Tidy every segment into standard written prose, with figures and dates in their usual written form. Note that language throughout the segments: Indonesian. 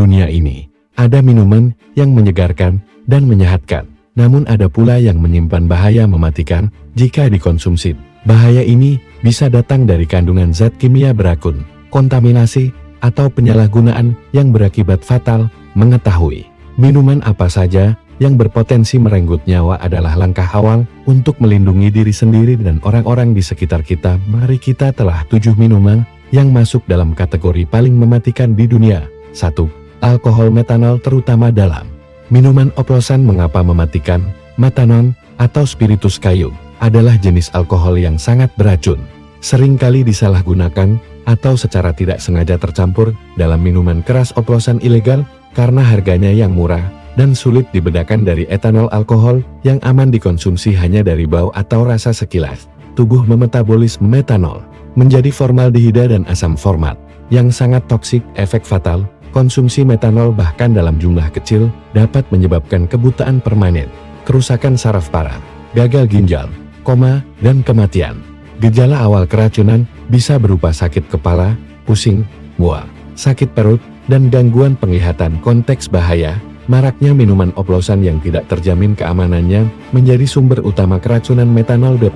dunia ini. Ada minuman yang menyegarkan dan menyehatkan, namun ada pula yang menyimpan bahaya mematikan jika dikonsumsi. Bahaya ini bisa datang dari kandungan zat kimia beracun, kontaminasi, atau penyalahgunaan yang berakibat fatal. Mengetahui minuman apa saja yang berpotensi merenggut nyawa adalah langkah awal untuk melindungi diri sendiri dan orang-orang di sekitar kita. Mari kita telah 7 minuman yang masuk dalam kategori paling mematikan di dunia. 1. Alkohol metanol, terutama dalam minuman oplosan. Mengapa mematikan? Metanol atau spiritus kayu adalah jenis alkohol yang sangat beracun. Seringkali disalahgunakan atau secara tidak sengaja tercampur dalam minuman keras oplosan ilegal karena harganya yang murah dan sulit dibedakan dari etanol, alkohol yang aman dikonsumsi hanya dari bau atau rasa sekilas. Tubuh memetabolisme metanol menjadi formaldehida dan asam format yang sangat toksik. Efek fatal konsumsi metanol bahkan dalam jumlah kecil dapat menyebabkan kebutaan permanen, kerusakan saraf parah, gagal ginjal, koma, dan kematian. Gejala awal keracunan bisa berupa sakit kepala, pusing, mual, sakit perut, dan gangguan penglihatan. Konteks bahaya: maraknya minuman oplosan yang tidak terjamin keamanannya menjadi sumber utama keracunan. Metanol. 2.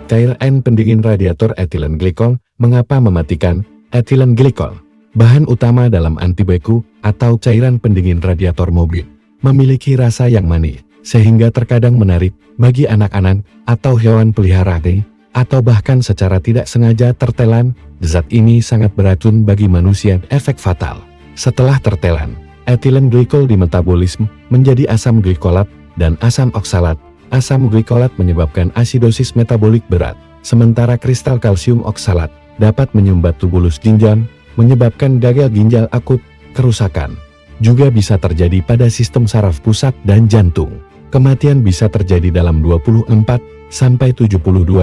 Cairan pendingin radiator etilen glikol. Mengapa mematikan? Etilen glikol, bahan utama dalam antibeku atau cairan pendingin radiator mobil, memiliki rasa yang manis sehingga terkadang menarik bagi anak-anak atau hewan peliharaan, atau bahkan secara tidak sengaja tertelan. Zat ini sangat beracun bagi manusia. Efek fatal: setelah tertelan, etilen glikol dimetabolisme menjadi asam glikolat dan asam oksalat. Asam glikolat menyebabkan asidosis metabolik berat, sementara kristal kalsium oksalat dapat menyumbat tubulus ginjal, menyebabkan gagal ginjal akut. Kerusakan juga bisa terjadi pada sistem saraf pusat dan jantung. Kematian bisa terjadi dalam 24-72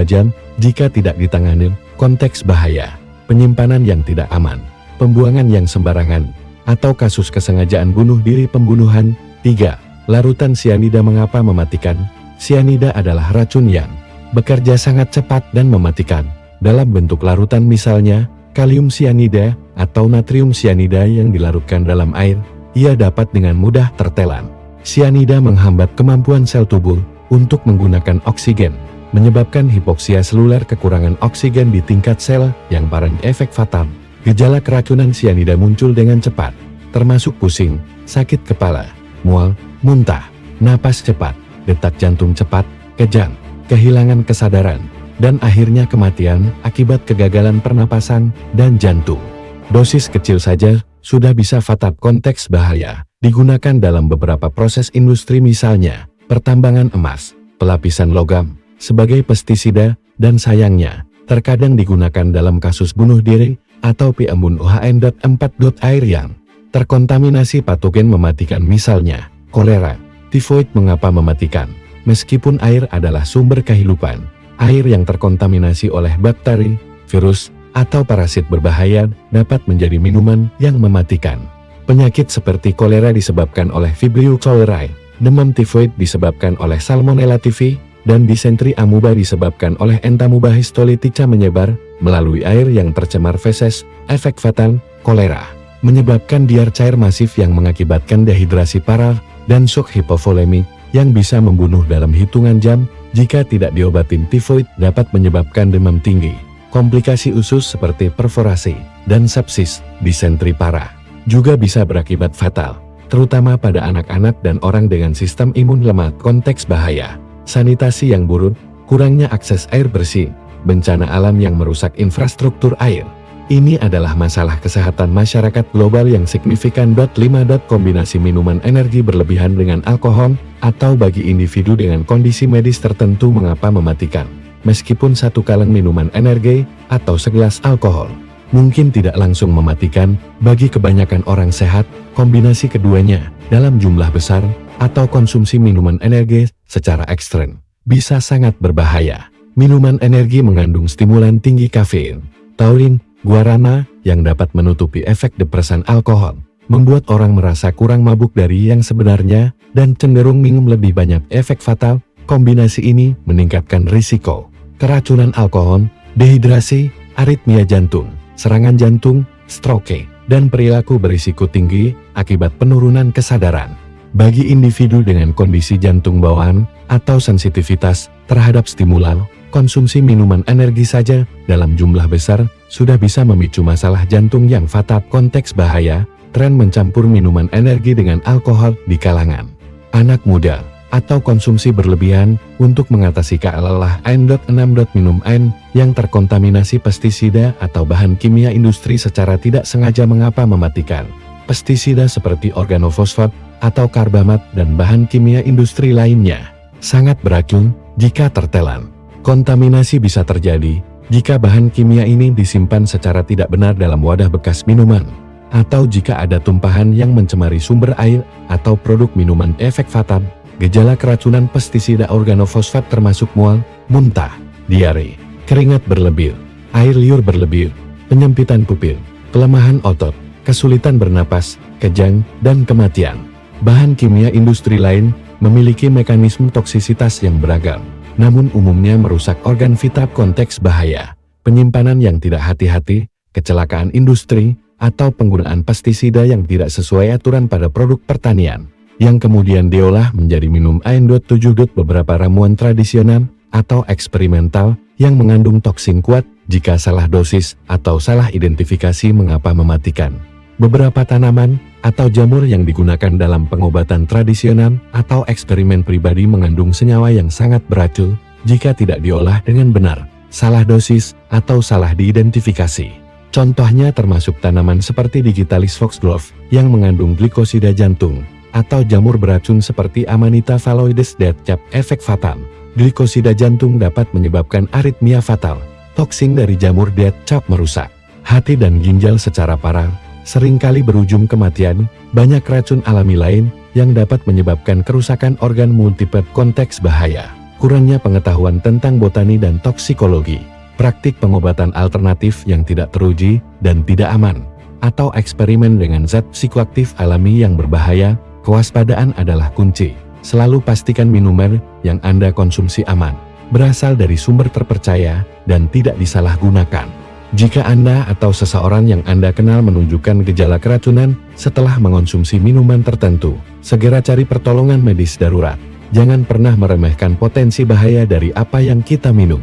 jam jika tidak ditangani. Konteks bahaya: penyimpanan yang tidak aman, pembuangan yang sembarangan, atau kasus kesengajaan bunuh diri, pembunuhan. 3. Larutan sianida. Mengapa mematikan? Sianida adalah racun yang bekerja sangat cepat dan mematikan dalam bentuk larutan, misalnya kalium sianida atau natrium sianida yang dilarutkan dalam air. Ia dapat dengan mudah tertelan. Sianida menghambat kemampuan sel tubuh untuk menggunakan oksigen, menyebabkan hipoksia seluler, kekurangan oksigen di tingkat sel yang parah. Efek fatal: gejala keracunan sianida muncul dengan cepat, termasuk pusing, sakit kepala, mual, muntah, napas cepat, detak jantung cepat, kejang, kehilangan kesadaran, dan akhirnya kematian akibat kegagalan pernapasan dan jantung. Dosis kecil saja sudah bisa fatal. Konteks bahaya: digunakan dalam beberapa proses industri, misalnya pertambangan emas, pelapisan logam, sebagai pestisida, dan sayangnya terkadang digunakan dalam kasus bunuh diri atau pembunuh. HN.4. Air yang terkontaminasi patogen mematikan, misalnya kolera, tifoid. Mengapa mematikan? Meskipun air adalah sumber kehidupan, air yang terkontaminasi oleh bakteri, virus, atau parasit berbahaya dapat menjadi minuman yang mematikan. Penyakit seperti kolera disebabkan oleh Vibrio cholerae, demam tifoid disebabkan oleh Salmonella typhi, dan disentri amuba disebabkan oleh Entamuba histolytica menyebar melalui air yang tercemar feses. Efek fatal: kolera menyebabkan diar cair masif yang mengakibatkan dehidrasi parah dan shock hipovolemik yang bisa membunuh dalam hitungan jam. Jika tidak diobatin, tifoid dapat menyebabkan demam tinggi, komplikasi usus seperti perforasi, dan sepsis. Disentri parah juga bisa berakibat fatal, terutama pada anak-anak dan orang dengan sistem imun lemah. Konteks bahaya: sanitasi yang buruk, kurangnya akses air bersih, bencana alam yang merusak infrastruktur air. Ini adalah masalah kesehatan masyarakat global yang signifikan. 5. Kombinasi minuman energi berlebihan dengan alkohol atau bagi individu dengan kondisi medis tertentu. Mengapa mematikan? Meskipun satu kaleng minuman energi atau segelas alkohol mungkin tidak langsung mematikan, bagi kebanyakan orang sehat, kombinasi keduanya dalam jumlah besar atau konsumsi minuman energi secara ekstrem bisa sangat berbahaya. Minuman energi mengandung stimulan tinggi kafein, taurin, guarana yang dapat menutupi efek depresan alkohol, membuat orang merasa kurang mabuk dari yang sebenarnya dan cenderung minum lebih banyak. Efek fatal: kombinasi ini meningkatkan risiko keracunan alkohol, dehidrasi, aritmia jantung, serangan jantung, stroke, dan perilaku berisiko tinggi akibat penurunan kesadaran. Bagi individu dengan kondisi jantung bawaan atau sensitivitas terhadap stimulan, konsumsi minuman energi saja dalam jumlah besar sudah bisa memicu masalah jantung yang fatal. Konteks bahaya, tren mencampur minuman energi dengan alkohol di kalangan anak muda, atau konsumsi berlebihan untuk mengatasi lelah. Minum air yang terkontaminasi pestisida atau bahan kimia industri secara tidak sengaja mengapa mematikan. Pestisida seperti organofosfat atau karbamat dan bahan kimia industri lainnya sangat beracun jika tertelan. Kontaminasi bisa terjadi jika bahan kimia ini disimpan secara tidak benar dalam wadah bekas minuman, atau jika ada tumpahan yang mencemari sumber air atau produk minuman. Efek fatal gejala keracunan pestisida organofosfat termasuk mual, muntah, diare, keringat berlebih, air liur berlebih, penyempitan pupil, kelemahan otot, kesulitan bernapas, kejang, dan kematian. Bahan kimia industri lain memiliki mekanisme toksisitas yang beragam, namun umumnya merusak organ vital. Konteks bahaya, penyimpanan yang tidak hati-hati, kecelakaan industri, atau penggunaan pestisida yang tidak sesuai aturan pada produk pertanian, yang kemudian diolah menjadi minum air. Beberapa ramuan tradisional atau eksperimental yang mengandung toksin kuat jika salah dosis atau salah identifikasi mengapa mematikan. Beberapa tanaman atau jamur yang digunakan dalam pengobatan tradisional atau eksperimen pribadi mengandung senyawa yang sangat beracun jika tidak diolah dengan benar, salah dosis, atau salah diidentifikasi. Contohnya termasuk tanaman seperti Digitalis foxglove yang mengandung glikosida jantung, atau jamur beracun seperti Amanita phalloides dead cap. Efek fatal, glikosida jantung dapat menyebabkan aritmia fatal. Toksin dari jamur dead cap merusak hati dan ginjal secara parah, seringkali berujung kematian. Banyak racun alami lain yang dapat menyebabkan kerusakan organ multiple. Konteks bahaya, kurangnya pengetahuan tentang botani dan toksikologi, praktik pengobatan alternatif yang tidak teruji dan tidak aman, atau eksperimen dengan zat psikoaktif alami yang berbahaya. Kewaspadaan adalah kunci. Selalu pastikan minuman yang Anda konsumsi aman, berasal dari sumber terpercaya, dan tidak disalahgunakan. Jika Anda atau seseorang yang Anda kenal menunjukkan gejala keracunan setelah mengonsumsi minuman tertentu, segera cari pertolongan medis darurat. Jangan pernah meremehkan potensi bahaya dari apa yang kita minum.